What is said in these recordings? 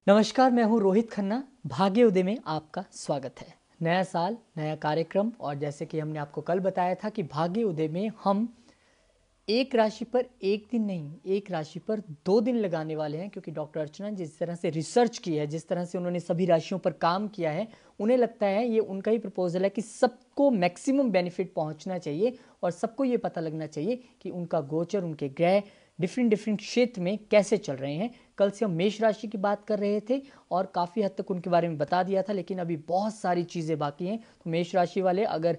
नमस्कार, मैं हूं रोहित खन्ना। भाग्य उदय में आपका स्वागत है। नया साल, नया कार्यक्रम, और जैसे कि हमने आपको कल बताया था कि भाग्य उदय में हम एक राशि पर एक दिन नहीं, एक राशि पर 2 दिन लगाने वाले हैं, क्योंकि डॉक्टर अर्चना जिस तरह से रिसर्च की है, जिस तरह से उन्होंने सभी राशियों पर काम किया है, उन्हें लगता है ये उनका ही प्रपोजल है कि सबको मैक्सिमम बेनिफिट पहुंचना चाहिए और सबको ये पता लगना चाहिए कि उनका गोचर, उनके ग्रह डिफरेंट डिफरेंट क्षेत्र में कैसे चल रहे हैं। कल से हम मेष राशि की बात कर रहे थे और काफ़ी हद तक उनके बारे में बता दिया था, लेकिन अभी बहुत सारी चीज़ें बाकी हैं। तो मेष राशि वाले अगर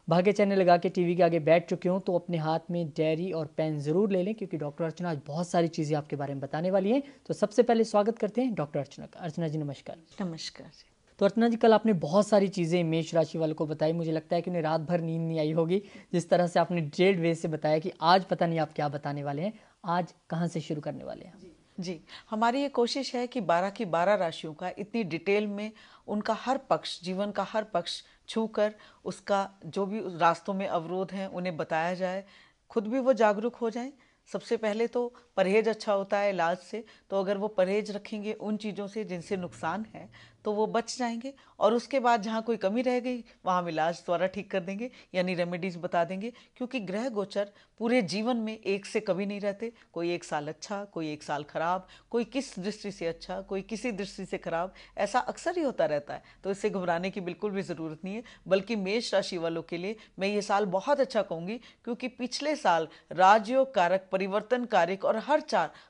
भाग्य चैनल लगा के टीवी के आगे बैठ चुके हो तो अपने हाथ में डायरी और पेन ज़रूर ले लें, क्योंकि डॉक्टर अर्चना आज बहुत सारी चीज़ें आपके बारे में बताने वाली हैं। तो सबसे पहले स्वागत करते हैं डॉक्टर अर्चना का। अर्चना जी नमस्कार। नमस्कार जी। तो अर्चना जी, कल आपने बहुत सारी चीज़ें मेष राशि वालों को बताई। मुझे लगता है कि उन्हें रात भर नींद नहीं आई होगी, जिस तरह से आपने डिटेल्ड वे से बताया कि आज पता नहीं आप क्या बताने वाले हैं। आज कहाँ से शुरू करने वाले हैं? जी, हमारी ये कोशिश है कि 12 की 12 राशियों का इतनी डिटेल में उनका हर पक्ष, जीवन का हर पक्ष छूकर उसका जो भी उस रास्तों में अवरोध हैं उन्हें बताया जाए, खुद भी वो जागरूक हो जाएं। सबसे पहले तो परहेज अच्छा होता है इलाज से, तो अगर वो परहेज रखेंगे उन चीज़ों से जिनसे नुकसान है तो वो बच जाएंगे, और उसके बाद जहाँ कोई कमी रह गई वहाँ हम इलाज द्वारा ठीक कर देंगे, यानी रेमेडीज बता देंगे। क्योंकि ग्रह गोचर पूरे जीवन में एक से कभी नहीं रहते। कोई एक साल अच्छा, कोई एक साल खराब, कोई किस दृष्टि से अच्छा, कोई किसी दृष्टि से खराब, ऐसा अक्सर ही होता रहता है। तो इससे घबराने की बिल्कुल भी ज़रूरत नहीं है। बल्कि मेष राशि वालों के लिए मैं ये साल बहुत अच्छा कहूँगी, क्योंकि पिछले साल राजयोग कारक, परिवर्तन कारक और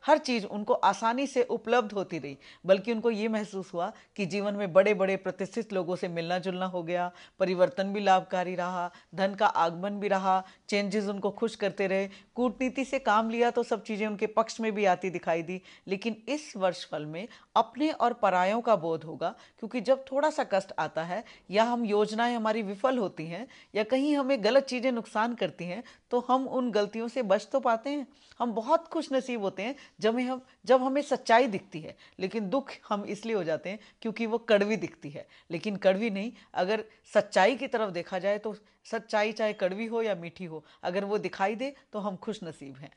हर चीज़ उनको आसानी से उपलब्ध होती रही। बल्कि उनको ये महसूस हुआ कि जीवन में बड़े बड़े प्रतिष्ठित लोगों से मिलना जुलना हो गया, परिवर्तन भी लाभकारी रहा, धन का आगमन भी रहा, चेंजेस उनको खुश करते रहे। कूटनीति से काम लिया तो सब चीज़ें उनके पक्ष में भी आती दिखाई दी। लेकिन इस वर्ष फल में अपने और परायों का बोध होगा, क्योंकि जब थोड़ा सा कष्ट आता है या हम योजनाएं हमारी विफल होती हैं या कहीं हमें गलत चीज़ें नुकसान करती हैं, तो हम उन गलतियों से बच तो पाते हैं। हम बहुत खुश नसीब होते हैं जब हमें सच्चाई दिखती है। लेकिन दुख हम इसलिए हो जाते हैं क्योंकि वो कड़वी दिखती है। लेकिन कड़वी नहीं, अगर सच्चाई की तरफ देखा जाए तो सच्चाई चाहे कड़वी हो या मीठी हो, अगर वो दिखाई दे तो हम खुश नसीब हैं।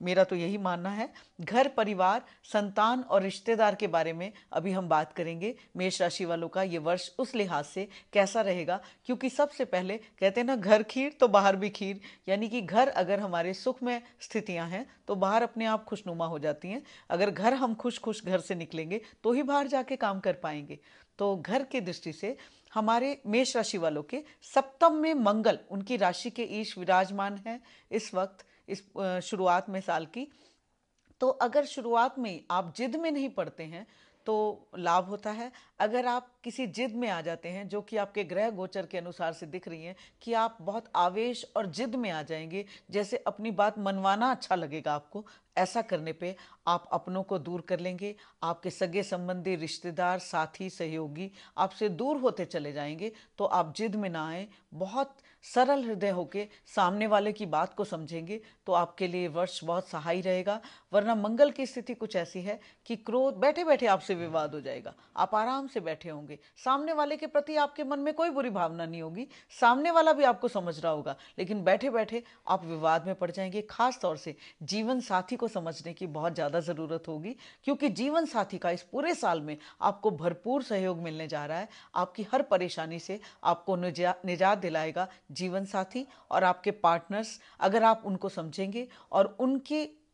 मेरा तो यही मानना है। घर, परिवार, संतान और रिश्तेदार के बारे में अभी हम बात करेंगे। मेष राशि वालों का ये वर्ष उस लिहाज से कैसा रहेगा, क्योंकि सबसे पहले कहते हैं ना, घर खीर तो बाहर भी खीर। यानी कि घर अगर हमारे सुख में स्थितियां हैं तो बाहर अपने आप खुशनुमा हो जाती हैं। अगर घर हम खुश खुश घर से निकलेंगे तो ही बाहर जाके काम कर पाएंगे। तो घर की दृष्टि से हमारे मेष राशि वालों के सप्तम में मंगल, उनकी राशि के ईश विराजमान है इस वक्त, इस शुरुआत में साल की। तो अगर शुरुआत में आप जिद में नहीं पड़ते हैं तो लाभ होता है। अगर आप किसी जिद में आ जाते हैं, जो कि आपके ग्रह गोचर के अनुसार से दिख रही हैं कि आप बहुत आवेश और जिद में आ जाएंगे, जैसे अपनी बात मनवाना अच्छा लगेगा आपको, ऐसा करने पे आप अपनों को दूर कर लेंगे। आपके सगे संबंधी, रिश्तेदार, साथी, सहयोगी आपसे दूर होते चले जाएंगे। तो आप जिद में ना आए, बहुत सरल हृदय होके सामने वाले की बात को समझेंगे तो आपके लिए वर्ष बहुत सहाय रहेगा। वरना मंगल की स्थिति कुछ ऐसी है कि क्रोध, बैठे बैठे आपसे विवाद हो जाएगा। आप आराम से बैठे होंगे, सामने वाले के प्रति आपके मन में कोई बुरी भावना नहीं होगी, सामने वाला भी आपको समझ रहा होगा, लेकिन बैठे बैठे आप विवाद में पड़ जाएंगे। खास तौर से जीवन साथी को समझने की बहुत ज़्यादा ज़रूरत होगी, क्योंकि जीवन साथी का इस पूरे साल में आपको भरपूर सहयोग मिलने जा रहा है। आपकी हर परेशानी से आपको निजात दिलाएगा जीवन साथी और आपके पार्टनर्स। अगर आप उनको समझेंगे और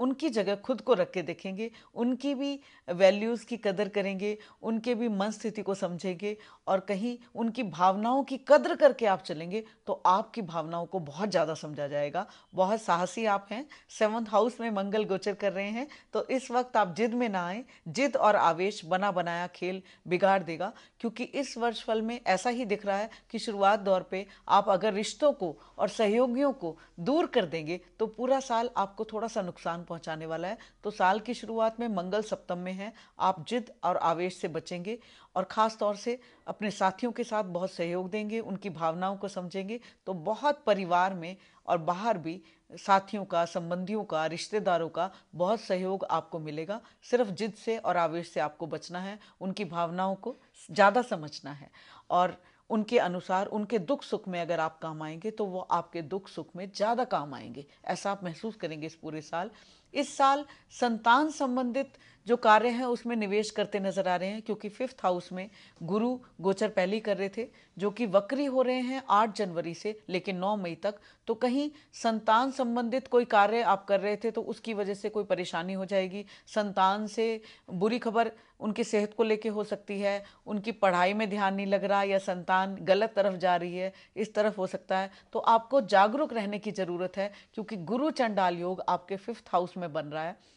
उनकी जगह खुद को रख के देखेंगे, उनकी भी वैल्यूज़ की कदर करेंगे, उनके भी मन स्थिति को समझेंगे और कहीं उनकी भावनाओं की कद्र करके आप चलेंगे तो आपकी भावनाओं को बहुत ज़्यादा समझा जाएगा। बहुत साहसी आप हैं। 7th हाउस में मंगल गोचर कर रहे हैं, तो इस वक्त आप जिद में ना आए। जिद और आवेश बना बनाया खेल बिगाड़ देगा। क्योंकि इस वर्ष फल में ऐसा ही दिख रहा है कि शुरुआत दौर पे आप अगर रिश्तों को और सहयोगियों को दूर कर देंगे तो पूरा साल आपको थोड़ा सा नुकसान पहुंचाने वाला है। तो साल की शुरुआत में मंगल सप्तम में है, आप जिद और आवेश से बचेंगे और ख़ास तौर से अपने साथियों के साथ बहुत सहयोग देंगे, उनकी भावनाओं को समझेंगे तो बहुत परिवार में और बाहर भी साथियों का, संबंधियों का, रिश्तेदारों का बहुत सहयोग आपको मिलेगा। सिर्फ जिद से और आवेश से आपको बचना है, उनकी भावनाओं को ज़्यादा समझना है और उनके अनुसार उनके दुख सुख में अगर आप काम आएंगे तो वो आपके दुख सुख में ज़्यादा काम आएंगे। ऐसा आप महसूस करेंगे इस पूरे साल। इस साल संतान संबंधित जो कार्य हैं उसमें निवेश करते नजर आ रहे हैं, क्योंकि 5th हाउस में गुरु गोचर पहले ही कर रहे थे, जो कि वक्री हो रहे हैं 8 जनवरी से लेकिन 9 मई तक। तो कहीं संतान संबंधित कोई कार्य आप कर रहे थे तो उसकी वजह से कोई परेशानी हो जाएगी, संतान से बुरी खबर उनकी सेहत को लेके हो सकती है, उनकी पढ़ाई में ध्यान नहीं लग रहा या संतान गलत तरफ जा रही है, इस तरफ हो सकता है। तो आपको जागरूक रहने की जरूरत है, क्योंकि गुरु चंडाल योग आपके 5th हाउस में बन रहा है।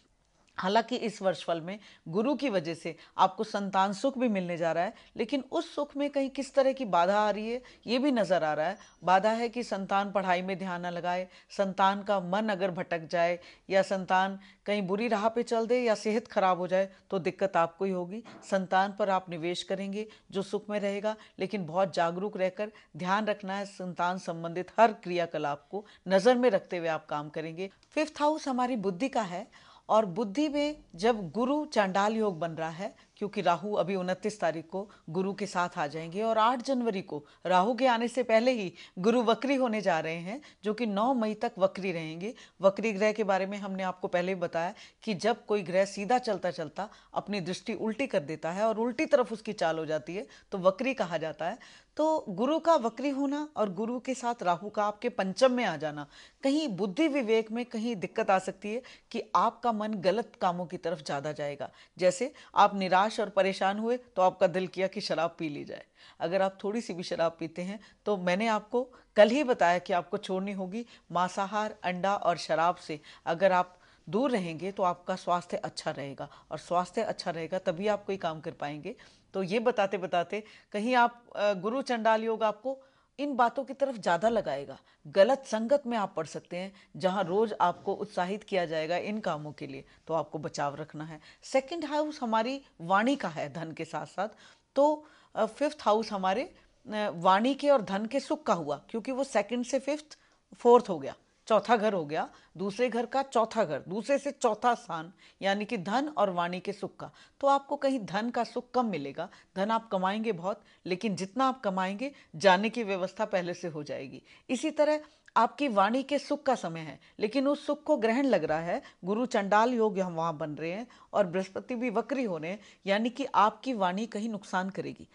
हालांकि इस वर्षफल में गुरु की वजह से आपको संतान सुख भी मिलने जा रहा है, लेकिन उस सुख में कहीं किस तरह की बाधा आ रही है ये भी नजर आ रहा है। बाधा है कि संतान पढ़ाई में ध्यान न लगाए, संतान का मन अगर भटक जाए या संतान कहीं बुरी राह पे चल दे या सेहत खराब हो जाए तो दिक्कत आपको ही होगी। संतान पर आप निवेश करेंगे जो सुख में रहेगा, लेकिन बहुत जागरूक रहकर ध्यान रखना है, संतान संबंधित हर क्रियाकलाप को नजर में रखते हुए आप काम करेंगे। 5th हाउस हमारी बुद्धि का है, और बुद्धि में जब गुरु चांडाल योग बन रहा है, क्योंकि राहु अभी 29 तारीख को गुरु के साथ आ जाएंगे और 8 जनवरी को राहु के आने से पहले ही गुरु वक्री होने जा रहे हैं, जो कि 9 मई तक वक्री रहेंगे। वक्री ग्रह के बारे में हमने आपको पहले ही बताया कि जब कोई ग्रह सीधा चलता चलता अपनी दृष्टि उल्टी कर देता है और उल्टी तरफ उसकी चाल हो जाती है तो वक्री कहा जाता है। तो गुरु का वक्री होना और गुरु के साथ राहु का आपके पंचम में आ जाना, कहीं बुद्धि विवेक में कहीं दिक्कत आ सकती है कि आपका मन गलत कामों की तरफ ज्यादा जाएगा। जैसे आप निराश और परेशान हुए तो आपका दिल किया कि शराब पी ली जाए। अगर आप थोड़ी सी भी शराब पीते हैं तो मैंने आपको कल ही बताया कि आपको छोड़नी होगी। मांसाहार, अंडा और शराब से अगर आप दूर रहेंगे तो आपका स्वास्थ्य अच्छा रहेगा, और स्वास्थ्य अच्छा रहेगा तभी आप कोई काम कर पाएंगे। तो ये बताते बताते कहीं आप गुरु चंडाल योग आपको इन बातों की तरफ ज्यादा लगाएगा। गलत संगत में आप पड़ सकते हैं जहां रोज आपको उत्साहित किया जाएगा इन कामों के लिए, तो आपको बचाव रखना है। 2nd हाउस हमारी वाणी का है धन के साथ साथ, तो 5th हाउस हमारे वाणी के और धन के सुख का हुआ, क्योंकि वो 2nd से 5th 4th हो गया, चौथा घर हो गया, दूसरे घर का चौथा घर, दूसरे से चौथा स्थान, यानी कि धन और वाणी के सुख का। तो आपको कहीं धन का सुख कम मिलेगा। धन आप कमाएंगे बहुत, लेकिन जितना आप कमाएंगे जाने की व्यवस्था पहले से हो जाएगी। इसी तरह आपकी वाणी के सुख का समय है, लेकिन उस सुख को ग्रहण लग रहा है, गुरु चंडाल योग हम वहां बन रहे हैं और बृहस्पति भी वक्री हो रहे हैं, यानी कि आपकी वाणी कहीं नुकसान करेगी।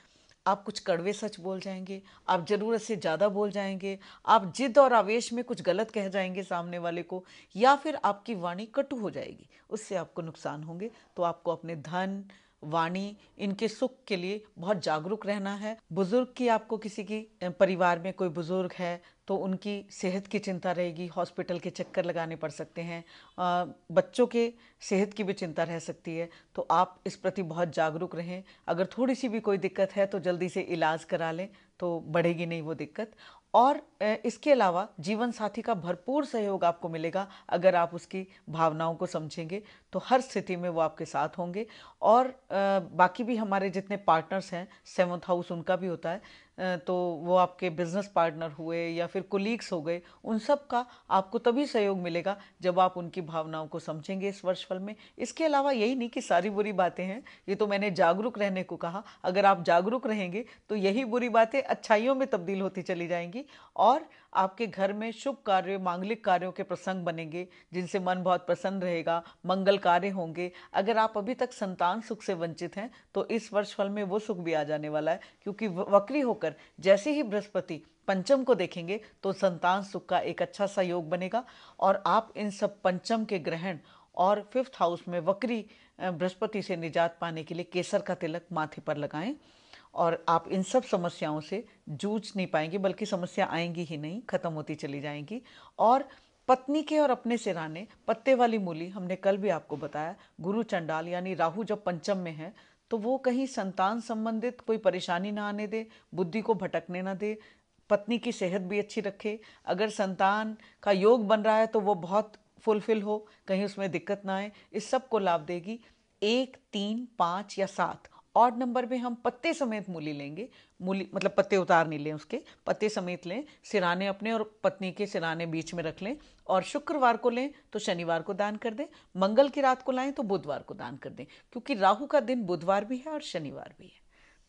आप कुछ कड़वे सच बोल जाएंगे, आप जरूरत से ज्यादा बोल जाएंगे, आप जिद और आवेश में कुछ गलत कह जाएंगे सामने वाले को, या फिर आपकी वाणी कटु हो जाएगी, उससे आपको नुकसान होंगे। तो आपको अपने धन, वाणी, इनके सुख के लिए बहुत जागरूक रहना है। बुजुर्ग की, आपको किसी की परिवार में कोई बुजुर्ग है तो उनकी सेहत की चिंता रहेगी, हॉस्पिटल के चक्कर लगाने पड़ सकते हैं, बच्चों के सेहत की भी चिंता रह सकती है, तो आप इस प्रति बहुत जागरूक रहें। अगर थोड़ी सी भी कोई दिक्कत है तो जल्दी से इलाज करा लें, तो बढ़ेगी नहीं वो दिक्कत। और इसके अलावा जीवन साथी का भरपूर सहयोग आपको मिलेगा अगर आप उसकी भावनाओं को समझेंगे, तो हर स्थिति में वो आपके साथ होंगे। और बाकी भी हमारे जितने पार्टनर्स हैं, 7th हाउस उनका भी होता है, तो वो आपके बिजनेस पार्टनर हुए या फिर कोलीग्स हो गए, उन सब का आपको तभी सहयोग मिलेगा जब आप उनकी भावनाओं को समझेंगे इस वर्षफल में। इसके अलावा यही नहीं कि सारी बुरी बातें हैं, ये तो मैंने जागरूक रहने को कहा। अगर आप जागरूक रहेंगे तो यही बुरी बातें अच्छाइयों में तब्दील होती चली जाएंगी और आपके घर में शुभ कार्य, मांगलिक कार्यों के प्रसंग बनेंगे जिनसे मन बहुत प्रसन्न रहेगा, मंगल कार्य होंगे। अगर आप अभी तक संतान सुख से वंचित हैं तो इस वर्षफल में वो सुख भी आ जाने वाला है, क्योंकि वक्री होकर जैसे ही बृहस्पति पंचम को देखेंगे तो संतान सुख का एक अच्छा सा योग बनेगा। और आप इन सब पंचम के ग्रहण और 5th हाउस में वक्री बृहस्पति से निजात पाने के लिए केसर का तिलक माथे पर लगाएं, और आप इन सब समस्याओं से जूझ नहीं पाएंगे, बल्कि समस्या आएंगी ही नहीं, खत्म होती चली जाएंगी। और पत्नी के और अपने सिराने पत्ते वाली मूली, हमने कल भी आपको बताया, गुरु चंडाल यानी राहु जब पंचम में है तो वो कहीं संतान संबंधित कोई परेशानी ना आने दे, बुद्धि को भटकने ना दे, पत्नी की सेहत भी अच्छी रखे। अगर संतान का योग बन रहा है तो वो बहुत फुलफिल हो, कहीं उसमें दिक्कत ना आए, इस सब को लाभ देगी। 1, 3, 5 या 7 ऑड नंबर में हम पत्ते समेत मूली लेंगे, मूली मतलब पत्ते उतार नहीं लें, उसके पत्ते समेत लें, सिराने अपने और पत्नी के सिराने बीच में रख लें। और शुक्रवार को लें तो शनिवार को दान कर दें, मंगल की रात को लाएं तो बुधवार को दान कर दें, क्योंकि राहु का दिन बुधवार भी है और शनिवार भी है।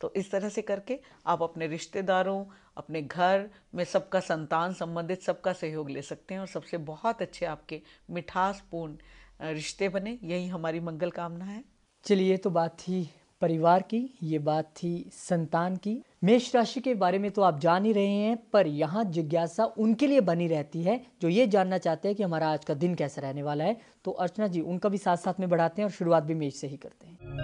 तो इस तरह से करके आप अपने रिश्तेदारों, अपने घर में सबका, संतान संबंधित सबका सहयोग ले सकते हैं और सबसे बहुत अच्छे आपके मिठासपूर्ण रिश्ते बने, यही हमारी मंगल कामना है। चलिए, ये तो बात थी परिवार की, ये बात थी संतान की। मेष राशि के बारे में तो आप जान ही रहे हैं, पर यहाँ जिज्ञासा उनके लिए बनी रहती है जो ये जानना चाहते हैं कि हमारा आज का दिन कैसा रहने वाला है। तो अर्चना जी, उनका भी साथ साथ में बढ़ाते हैं और शुरुआत भी मेष से ही करते हैं।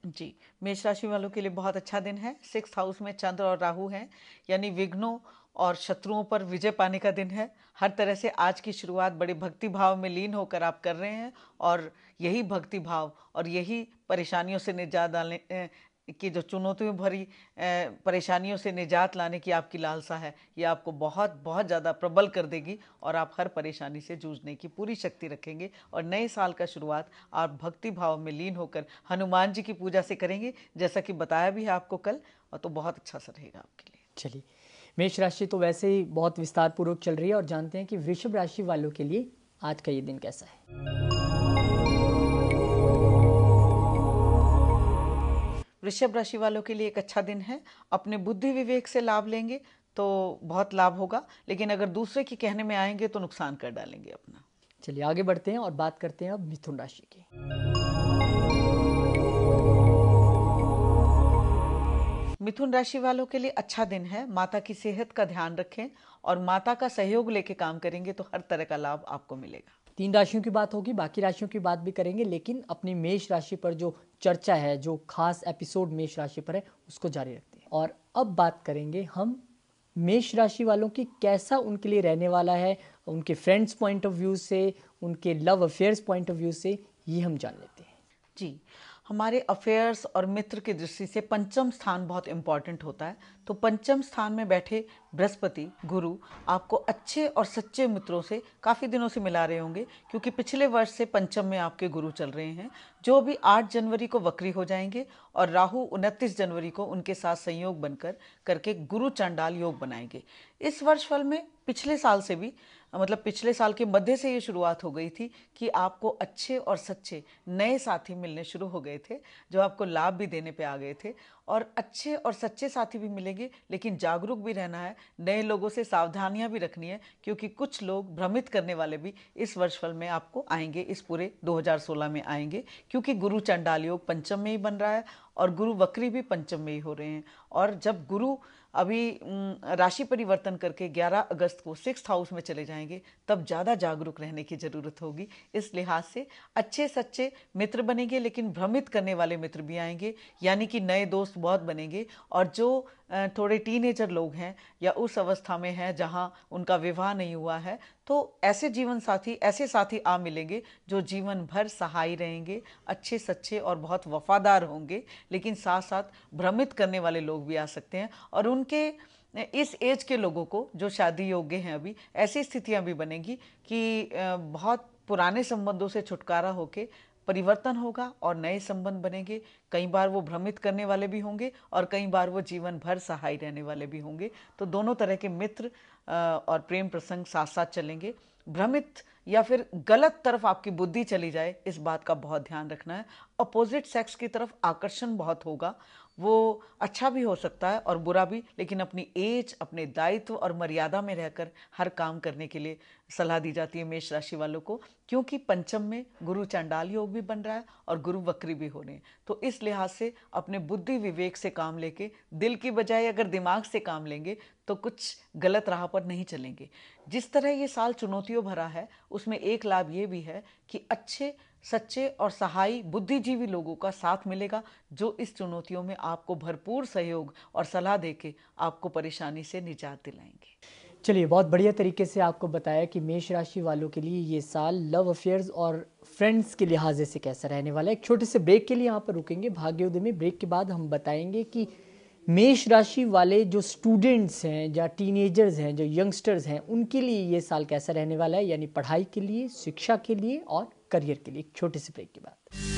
जी, मेष राशि वालों के लिए बहुत अच्छा दिन है। 6th हाउस में चंद्र और राहु हैं, यानी विघ्नों और शत्रुओं पर विजय पाने का दिन है। हर तरह से आज की शुरुआत बड़े भक्ति भाव में लीन होकर आप कर रहे हैं, और यही भक्ति भाव और यही परेशानियों से निजात डालने की, जो चुनौतियों भरी परेशानियों से निजात लाने की आपकी लालसा है, ये आपको बहुत बहुत ज़्यादा प्रबल कर देगी और आप हर परेशानी से जूझने की पूरी शक्ति रखेंगे। और नए साल का शुरुआत आप भक्ति भाव में लीन होकर हनुमान जी की पूजा से करेंगे, जैसा कि बताया भी है आपको कल, और तो बहुत अच्छा सा रहेगा आपके लिए। चलिए, मेष राशि तो वैसे ही बहुत विस्तार पूर्वक चल रही है, और जानते हैं कि वृषभ राशि वालों के लिए आज का ये दिन कैसा है। वृषभ राशि वालों के लिए एक अच्छा दिन है। अपने बुद्धि विवेक से लाभ लेंगे तो बहुत लाभ होगा, लेकिन अगर दूसरे के कहने में आएंगे तो नुकसान कर डालेंगे अपना। चलिए, आगे बढ़ते हैं और बात करते हैं अब मिथुन राशि की। मिथुन राशि वालों के लिए अच्छा दिन है। माता की सेहत का ध्यान रखें और माता का सहयोग लेके काम करेंगे तो हर तरह का लाभ आपको मिलेगा। 3 राशियों की बात होगी, बाकी राशियों की बात भी करेंगे, लेकिन अपनी मेष राशि पर जो चर्चा है, जो खास एपिसोड मेष राशि पर है, उसको जारी रखते हैं। और अब बात करेंगे हम मेष राशि वालों की कैसा उनके लिए रहने वाला है, उनके फ्रेंड्स पॉइंट ऑफ व्यू से, उनके love affairs point of view से, ये हम जान लेते हैं। जी, हमारे अफेयर्स और मित्र की दृष्टि से पंचम स्थान बहुत इंपॉर्टेंट होता है। तो पंचम स्थान में बैठे बृहस्पति गुरु आपको अच्छे और सच्चे मित्रों से काफ़ी दिनों से मिला रहे होंगे, क्योंकि पिछले वर्ष से पंचम में आपके गुरु चल रहे हैं, जो भी 8 जनवरी को वक्री हो जाएंगे, और राहु 29 जनवरी को उनके साथ संयोग बनकर करके गुरु चंडाल योग बनाएंगे। इस वर्ष फल में पिछले साल से भी, मतलब पिछले साल के मध्य से ये शुरुआत हो गई थी कि आपको अच्छे और सच्चे नए साथी मिलने शुरू हो गए थे, जो आपको लाभ भी देने पे आ गए थे। और अच्छे और सच्चे साथी भी मिलेंगे, लेकिन जागरूक भी रहना है, नए लोगों से सावधानियां भी रखनी है, क्योंकि कुछ लोग भ्रमित करने वाले भी इस वर्षफल में आपको आएंगे, इस पूरे 2016 में आएंगे, क्योंकि गुरु चंडाल योग पंचम में ही बन रहा है और गुरु वक्री भी पंचम में ही हो रहे हैं। और जब गुरु अभी राशि परिवर्तन करके 11 अगस्त को 6th हाउस में चले जाएंगे, तब ज़्यादा जागरूक रहने की ज़रूरत होगी। इस लिहाज से अच्छे सच्चे मित्र बनेंगे, लेकिन भ्रमित करने वाले मित्र भी आएंगे, यानी कि नए दोस्त बहुत बनेंगे। और जो थोड़े टीनेजर लोग हैं या उस अवस्था में हैं जहां उनका विवाह नहीं हुआ है, तो ऐसे जीवन साथी, ऐसे साथी आ मिलेंगे जो जीवन भर सहाय रहेंगे, अच्छे सच्चे और बहुत वफादार होंगे। लेकिन साथ साथ भ्रमित करने वाले लोग भी आ सकते हैं, और उनके इस एज के लोगों को जो शादी योग्य हैं अभी, ऐसी स्थितियां भी बनेगी कि बहुत पुराने संबंधों से छुटकारा होके परिवर्तन होगा और नए संबंध बनेंगे। कई बार वो भ्रमित करने वाले भी होंगे और कई बार वो जीवन भर सहाय रहने वाले भी होंगे। तो दोनों तरह के मित्र और प्रेम प्रसंग साथ साथ चलेंगे। भ्रमित या फिर गलत तरफ आपकी बुद्धि चली जाए, इस बात का बहुत ध्यान रखना है। अपोजिट सेक्स की तरफ आकर्षण बहुत होगा, वो अच्छा भी हो सकता है और बुरा भी, लेकिन अपनी एज, अपने दायित्व और मर्यादा में रहकर हर काम करने के लिए सलाह दी जाती है मेष राशि वालों को, क्योंकि पंचम में गुरु चंडाल योग भी बन रहा है और गुरु वक्री भी हो रहे हैं। तो इस लिहाज से अपने बुद्धि विवेक से काम लेके, दिल की बजाय अगर दिमाग से काम लेंगे तो कुछ गलत राह पर नहीं चलेंगे। जिस तरह ये साल चुनौतियों भरा है, उसमें एक लाभ ये भी है कि अच्छे सच्चे और सहाई बुद्धिजीवी लोगों का साथ मिलेगा, जो इस चुनौतियों में आपको भरपूर सहयोग और सलाह देके आपको परेशानी से निजात दिलाएंगे। चलिए, बहुत बढ़िया तरीके से आपको बताया कि मेष राशि वालों के लिए ये साल लव अफेयर्स और फ्रेंड्स के लिहाजे से कैसा रहने वाला है। एक छोटे से ब्रेक के लिए यहाँ पर रुकेंगे भाग्योदय में। ब्रेक के बाद हम बताएंगे कि मेष राशि वाले जो स्टूडेंट्स हैं या टीनेजर्स हैं, जो यंगस्टर्स हैं, उनके लिए ये साल कैसा रहने वाला है, यानी पढ़ाई के लिए, शिक्षा के लिए और करियर के लिए। एक छोटे से ब्रेक के बाद।